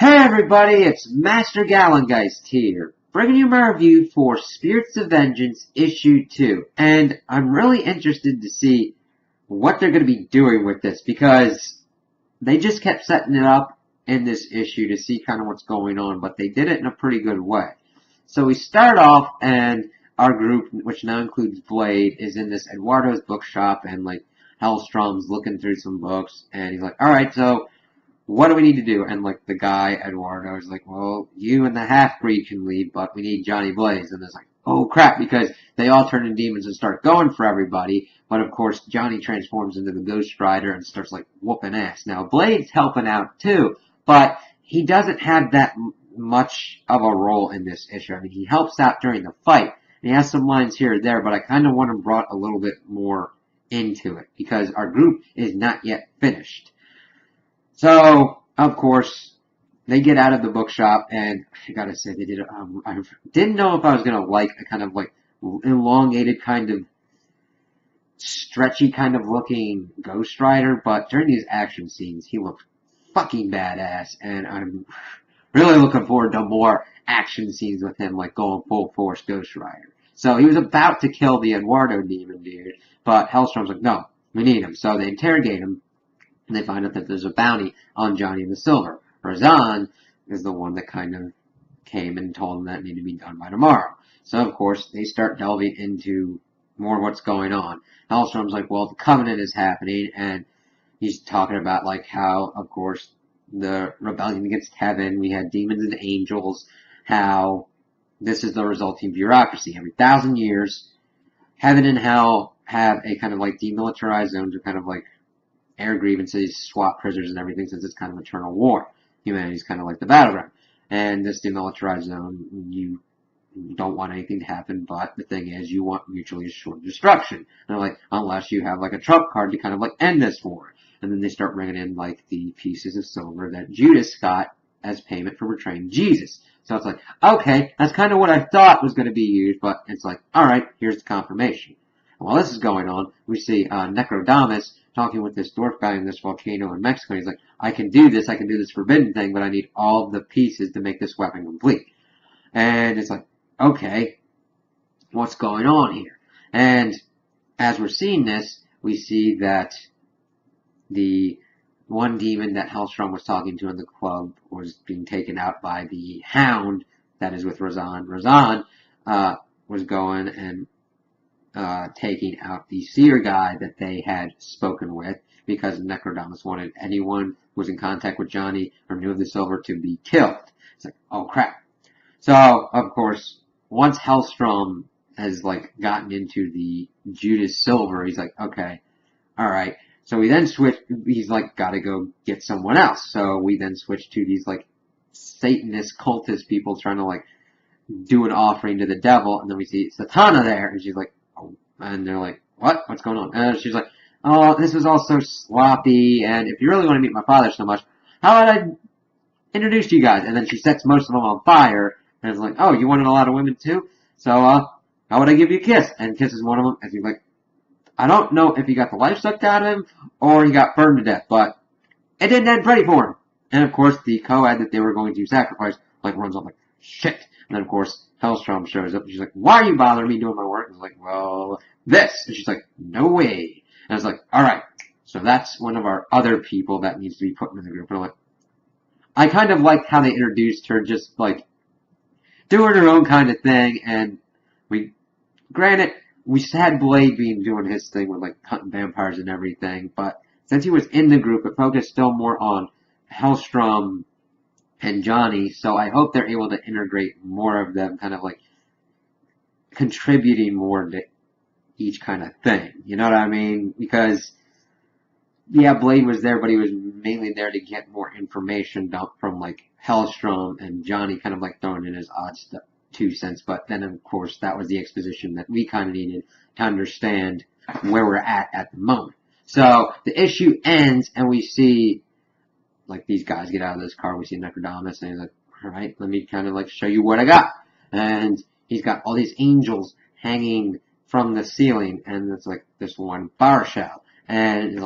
Hey everybody, it's Master Gallengeist here, bringing you my review for Spirits of Vengeance Issue 2. And I'm really interested to see what they're going to be doing with this, because they just kept setting it up in this issue to see kind of what's going on, but they did it in a pretty good way. So we start off, and our group, which now includes Blade, is in this Eduardo's bookshop, and Hellstrom's looking through some books, and he's like, alright, so what do we need to do? And the guy, Eduardo, is like, well, you and the half-breed can leave, but we need Johnny Blaze. And it's like, oh crap, because they all turn into demons and start going for everybody. But of course, Johnny transforms into the Ghost Rider and starts whooping ass. Now, Blade's helping out too, but he doesn't have that much of a role in this issue. I mean, he helps out during the fight. And he has some lines here or there, but I kind of want him brought a little bit more into it because our group is not yet finished. So, of course, they get out of the bookshop, and I gotta say, they did it. I didn't know if I was gonna like a kind of elongated, kind of stretchy, kind of looking Ghost Rider, but during these action scenes, he looked fucking badass, and I'm really looking forward to more action scenes with him, going full force Ghost Rider. So he was about to kill the Eduardo demon dude, but Hellstrom's like, no, we need him. So they interrogate him, and they find out that there's a bounty on Johnny the Silver. Razan is the one that kind of came and told them that it needed to be done by tomorrow. So, of course, they start delving into more what's going on. Hellstrom's like, well, the Covenant is happening, and he's talking about, how, of course, the rebellion against heaven, we had demons and angels, how this is the resulting bureaucracy. Every 1,000 years, heaven and hell have a kind of demilitarized zones, or kind of air grievances, swap prisoners, and everything, since it's kind of eternal war. Humanity's kind of like the battleground. And this demilitarized zone, you don't want anything to happen, but the thing is, you want mutually assured destruction. And they're like, unless you have a trump card to kind of end this war. And then they start bringing in the pieces of silver that Judas got as payment for betraying Jesus. So it's okay, that's kind of what I thought was going to be used, but it's alright, here's the confirmation. And while this is going on, we see Necrodamus talking with this dwarf guy in this volcano in Mexico. He's like, I can do this forbidden thing, but I need all the pieces to make this weapon complete. And it's okay, what's going on here? And as we're seeing this, we see that the one demon that Hellstrom was talking to in the club was being taken out by the Hound that is with Razan. Razan was going and taking out the seer guy that they had spoken with, because Necrodamus wanted anyone who was in contact with Johnny or knew of the silver to be killed. It's oh crap. So, of course, once Hellstrom has gotten into the Judas silver, he's okay, alright. So we then switch, he's gotta go get someone else. So we then switch to these Satanist cultist people trying to do an offering to the devil, and then we see Satana there, and she's and they're what? What's going on? And she's oh, this was all so sloppy, and if you really want to meet my father so much, how about I introduce you guys? And then she sets most of them on fire, and it's oh, you wanted a lot of women too? So, how would I give you a kiss? And kisses one of them, and he's I don't know if he got the life sucked out of him, or he got burned to death, but it didn't end pretty for him. And of course, the co-ed that they were going to sacrifice, runs off shit. And then of course, Hellstrom shows up, and she's why are you bothering me doing my work? And it's well, this. And she's no way. And I was alright. So that's one of our other people that needs to be put in the group. And I kind of liked how they introduced her, just doing her own kind of thing, and granted, we had Blade doing his thing with hunting vampires and everything, but since he was in the group, it focused still more on Hellstrom and Johnny, so I hope they're able to integrate more of them, kind of contributing more to each kind of thing. You know what I mean? Because, yeah, Blade was there, but he was mainly there to get more information from Hellstrom, and Johnny kind of throwing in his odd stuff. 2 cents, but then of course that was the exposition that we kind of needed to understand where we're at the moment. So the issue ends, and we see these guys get out of this car. We see Necrodamus, and he's alright, let me kind of show you what I got. And he's got all these angels hanging from the ceiling, and it's this one bar shell, and he's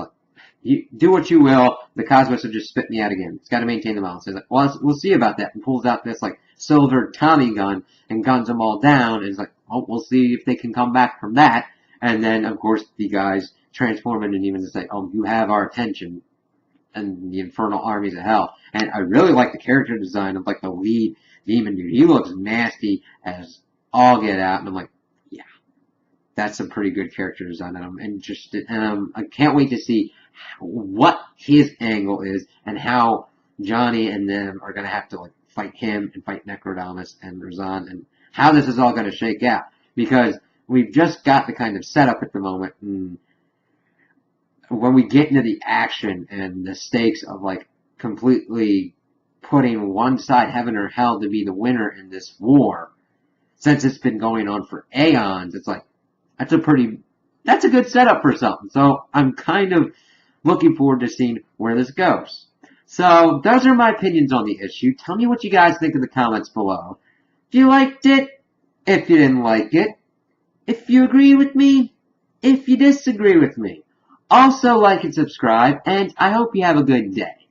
You do what you will. The Cosmos will just spit me out again. It's got to maintain the balance. He's like, well, we'll see about that. And pulls out this like silver Tommy gun and guns them all down. And it's like, oh, we'll see if they can come back from that. And then, of course, the guys transform into demons and say, oh, you have our attention. And the infernal armies of hell. And I really like the character design of like the lead demon dude. He looks nasty as all get out. And I'm like, yeah, that's a pretty good character design. And I'm interested. And I can't wait to see what his angle is and how Johnny and them are going to have to like fight him and fight Necrodamus and Razan and how this is all going to shake out. Because we've just got the kind of setup at the moment. And when we get into the action and the stakes of like completely putting one side, heaven or hell, to be the winner in this war, since it's been going on for aeons, it's like, that's a good setup for something. So I'm kind of looking forward to seeing where this goes. So those are my opinions on the issue. Tell me what you guys think in the comments below. If you liked it, if you didn't like it, if you agree with me, if you disagree with me. Also like and subscribe, and I hope you have a good day.